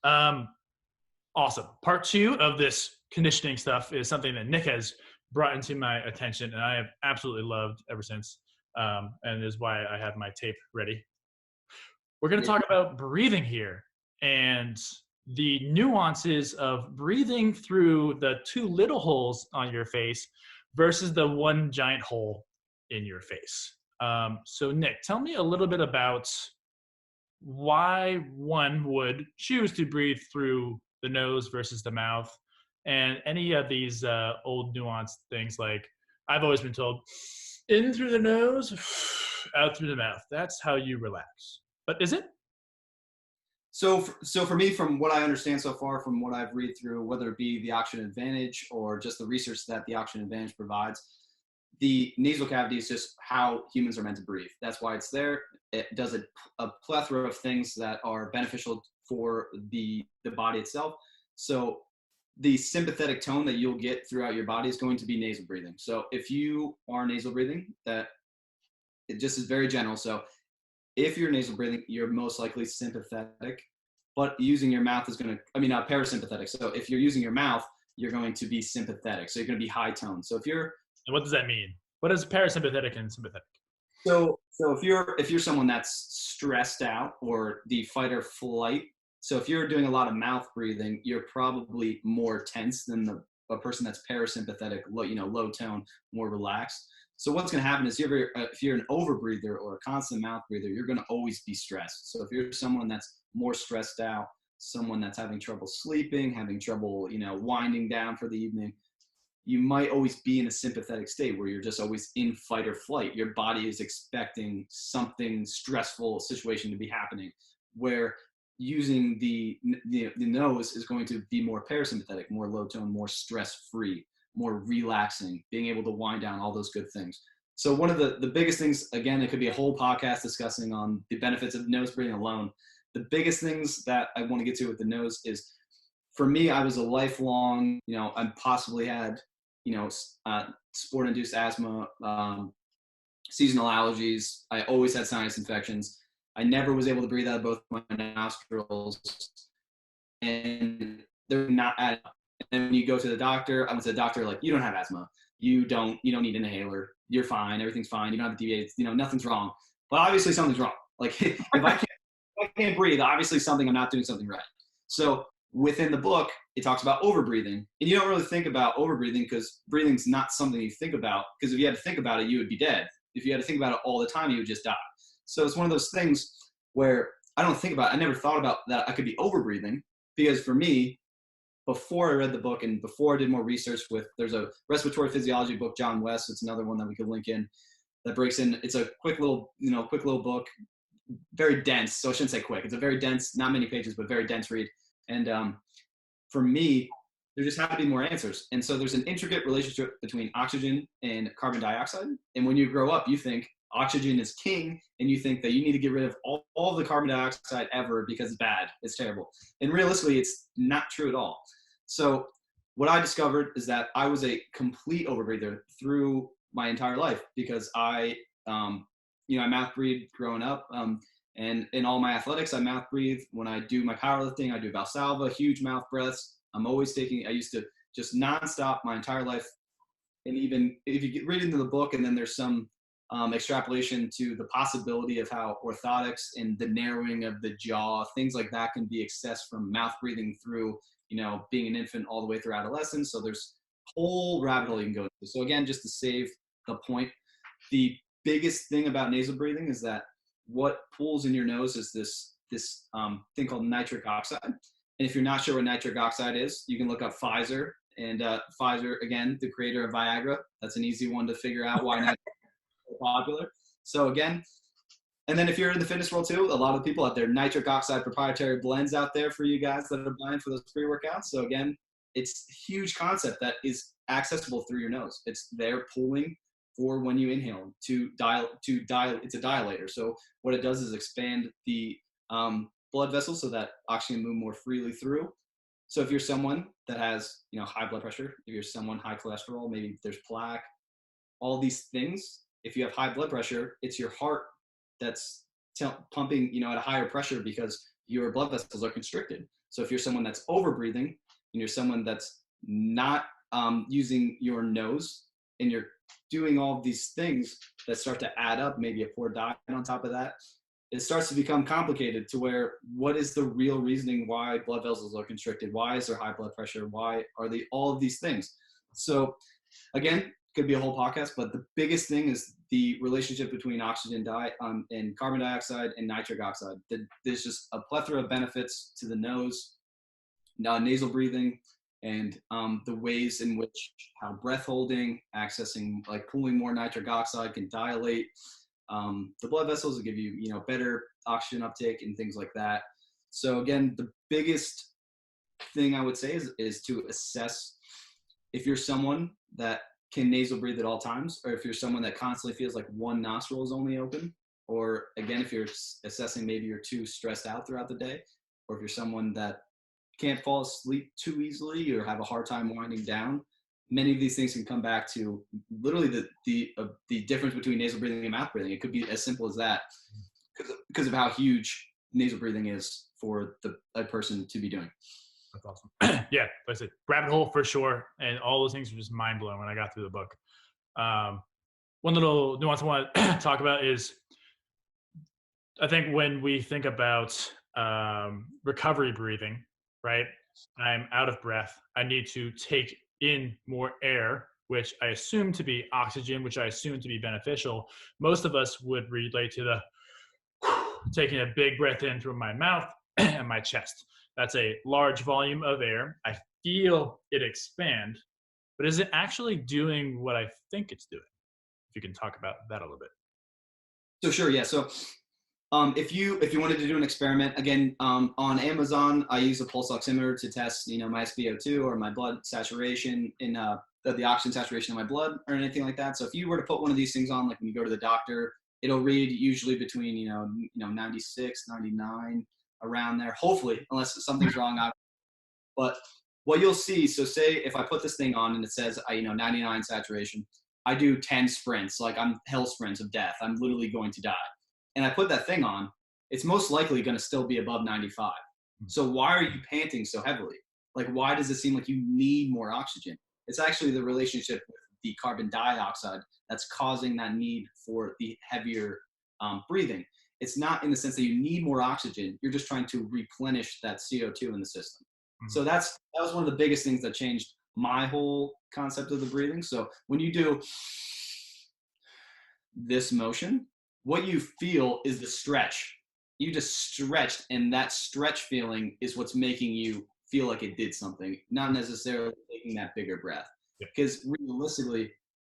Um, awesome. Part two of this conditioning stuff is something that Nick has brought into my attention, and I have absolutely loved ever since. And is why I have my tape ready. We're going to Yeah. talk about breathing here and the nuances of breathing through the two little holes on your face versus the one giant hole in your face. So, Nick, tell me a little bit about why one would choose to breathe through the nose versus the mouth, and any of these old nuanced things like I've always been told in through the nose, out through the mouth. That's how you relax. But is it? So for me, from what I understand so far, from what I've read through, whether it be the Oxygen Advantage or just the research that the Oxygen Advantage provides, the nasal cavity is just how humans are meant to breathe. That's why it's there. It does a plethora of things that are beneficial for the body itself. So the sympathetic tone that you'll get throughout your body is going to be nasal breathing. So if you are nasal breathing, that it just is very general. So if you're nasal breathing, you're most likely sympathetic, but using your mouth is going to, parasympathetic. So if you're using your mouth, you're going to be sympathetic. So you're going to be high tone. So if you're, And what does that mean? What is parasympathetic and sympathetic? so if you're someone that's stressed out or the fight or flight, so if you're doing a lot of mouth breathing, you're probably more tense than a person that's parasympathetic, low tone, more relaxed. So what's going to happen is if you're an overbreather or a constant mouth breather, you're going to always be stressed. So if you're someone that's more stressed out, someone that's having trouble sleeping, having trouble, winding down for the evening, you might always be in a sympathetic state where you're just always in fight or flight. Your body is expecting something stressful situation to be happening, where using the nose is going to be more parasympathetic, more low tone, more stress free, more relaxing, being able to wind down, all those good things. So one of the biggest things, again, it could be a whole podcast discussing on the benefits of nose breathing alone. The biggest things that I want to get to with the nose is, for me, I was a lifelong, I possibly had, sport-induced asthma, seasonal allergies. I always had sinus infections. I never was able to breathe out of both my nostrils, and they're not at. And when you go to the doctor, I went to the doctor like, you don't have asthma. You don't need an inhaler. You're fine. Everything's fine. You don't have a deviated. Nothing's wrong. But obviously something's wrong. Like if I can't breathe, obviously I'm not doing something right. So within the book, it talks about overbreathing. And you don't really think about overbreathing because breathing's not something you think about, because if you had to think about it, you would be dead. If you had to think about it all the time, you would just die. So it's one of those things where I don't think about it. I never thought about that I could be overbreathing, because for me, before I read the book and before I did more research there's a respiratory physiology book, John West. It's another one that we could link in that breaks in. It's a quick little book, very dense. So I shouldn't say quick. It's a very dense, not many pages, but very dense read. And for me, there just have to be more answers. And so there's an intricate relationship between oxygen and carbon dioxide. And when you grow up, you think oxygen is king, and you think that you need to get rid of all the carbon dioxide ever because it's bad, it's terrible. And realistically, it's not true at all. So what I discovered is that I was a complete overbreather through my entire life, because I mouth breathe growing up. And in all my athletics, I mouth breathe. When I do my powerlifting, I do Valsalva, huge mouth breaths. I used to just nonstop my entire life. And even if you read into the book, and then there's some extrapolation to the possibility of how orthotics and the narrowing of the jaw, things like that, can be accessed from mouth breathing through, being an infant all the way through adolescence. So there's a whole rabbit hole you can go into. So again, just to save the point, the biggest thing about nasal breathing is that what pulls in your nose is this thing called nitric oxide. And if you're not sure what nitric oxide is, you can look up Pfizer. And Pfizer, again, the creator of Viagra. That's an easy one to figure out why nitric is so popular. So again, and then if you're in the fitness world too, a lot of people have their nitric oxide proprietary blends out there for you guys that are buying for those pre-workouts. So again, it's a huge concept that is accessible through your nose. It's there pulling for when you inhale to dial. It's a dilator. So what it does is expand the blood vessels so that oxygen can move more freely through. So if you're someone that has, high blood pressure, if you're someone high cholesterol, maybe there's plaque, all these things, if you have high blood pressure, it's your heart that's pumping, at a higher pressure, because your blood vessels are constricted. So if you're someone that's over breathing and you're someone that's not using your nose and you're doing all of these things that start to add up, maybe a poor diet on top of that, it starts to become complicated to where what is the real reasoning why blood vessels are constricted? Why is there high blood pressure? Why are they all of these things? So again, could be a whole podcast, but the biggest thing is the relationship between oxygen diet and carbon dioxide and nitric oxide. There's just a plethora of benefits to the nose, nasal breathing, and the ways in which how breath holding, accessing, like pulling more nitric oxide can dilate the blood vessels to give you, better oxygen uptake and things like that. So again, the biggest thing I would say is to assess if you're someone that can nasal breathe at all times, or if you're someone that constantly feels like one nostril is only open, or again, if you're assessing maybe you're too stressed out throughout the day, or if you're someone that can't fall asleep too easily or have a hard time winding down. Many of these things can come back to literally the difference between nasal breathing and mouth breathing. It could be as simple as that because of how huge nasal breathing is for a person to be doing. That's awesome. Yeah, like I said, rabbit hole for sure. And all those things were just mind blowing when I got through the book. One little nuance I want to talk about is I think when we think about recovery breathing, right? I'm out of breath. I need to take in more air, which I assume to be oxygen, which I assume to be beneficial. Most of us would relate to the taking a big breath in through my mouth and my chest. That's a large volume of air. I feel it expand, but is it actually doing what I think it's doing? If you can talk about that a little bit. So sure, yeah. So if you wanted to do an experiment, again, on Amazon, I use a pulse oximeter to test, my SpO2 or my blood saturation in the oxygen saturation in my blood or anything like that. So if you were to put one of these things on, like when you go to the doctor, it'll read usually between 96, 99 around there. Hopefully, unless something's wrong. But what you'll see, so say if I put this thing on and it says 99 saturation, I do 10 sprints, like I'm hell sprints of death. I'm literally going to die. And I put that thing on, it's most likely going to still be above 95. So why are you panting so heavily? Like, why does it seem like you need more oxygen? It's actually the relationship with the carbon dioxide that's causing that need for the heavier breathing. It's not in the sense that you need more oxygen. You're just trying to replenish that CO2 in the system. So that was one of the biggest things that changed my whole concept of the breathing. So when you do this motion, what you feel is the stretch. You just stretched, and that stretch feeling is what's making you feel like it did something, not necessarily taking that bigger breath. Because realistically,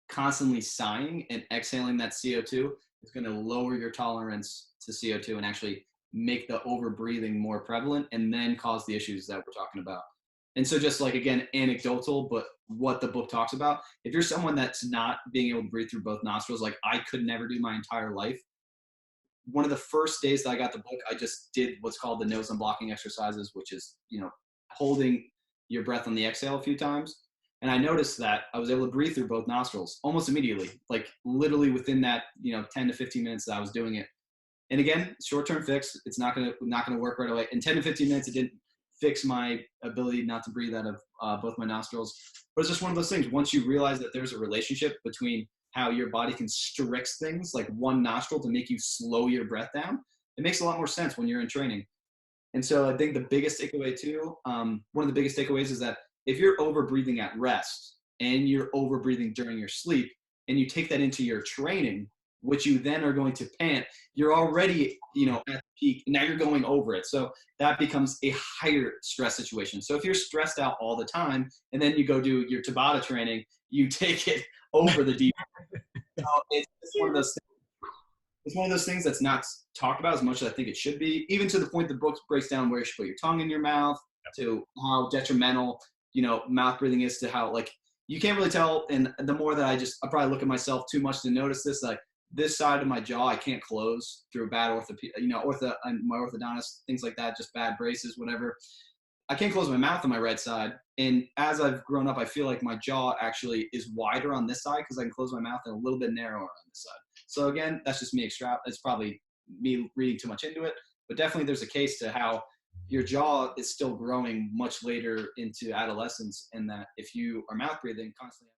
constantly sighing and exhaling that CO2 is going to lower your tolerance to CO2 and actually make the over breathing more prevalent and then cause the issues that we're talking about. And so just like, again, anecdotal, but what the book talks about, if you're someone that's not being able to breathe through both nostrils, like I could never do my entire life. One of the first days that I got the book, I just did what's called the nose unblocking exercises, which is, holding your breath on the exhale a few times. And I noticed that I was able to breathe through both nostrils almost immediately, like literally within that, 10 to 15 minutes that I was doing it. And again, short-term fix, it's not gonna work right away. In 10 to 15 minutes, it didn't fix my ability not to breathe out of both my nostrils. But it's just one of those things. Once you realize that there's a relationship between how your body constricts things like one nostril to make you slow your breath down, it makes a lot more sense when you're in training. And so I think the biggest takeaway too, one of the biggest takeaways is that if you're over breathing at rest and you're over breathing during your sleep and you take that into your training, which you then are going to pant, you're already, at the peak. Now you're going over it. So that becomes a higher stress situation. So if you're stressed out all the time and then you go do your Tabata training, you take it over the deep. So it's one of those things. It's one of those things that's not talked about as much as I think it should be, even to the point the book breaks down where you should put your tongue in your mouth, to how detrimental, mouth breathing is, to how, like, you can't really tell. And the more that I probably look at myself too much to notice this, like this side of my jaw, I can't close through bad my orthodontist, things like that, just bad braces, whatever. I can't close my mouth on my right side. And as I've grown up, I feel like my jaw actually is wider on this side because I can close my mouth and a little bit narrower on this side. So again, that's just me it's probably me reading too much into it. But definitely there's a case to how your jaw is still growing much later into adolescence, and that if you are mouth breathing constantly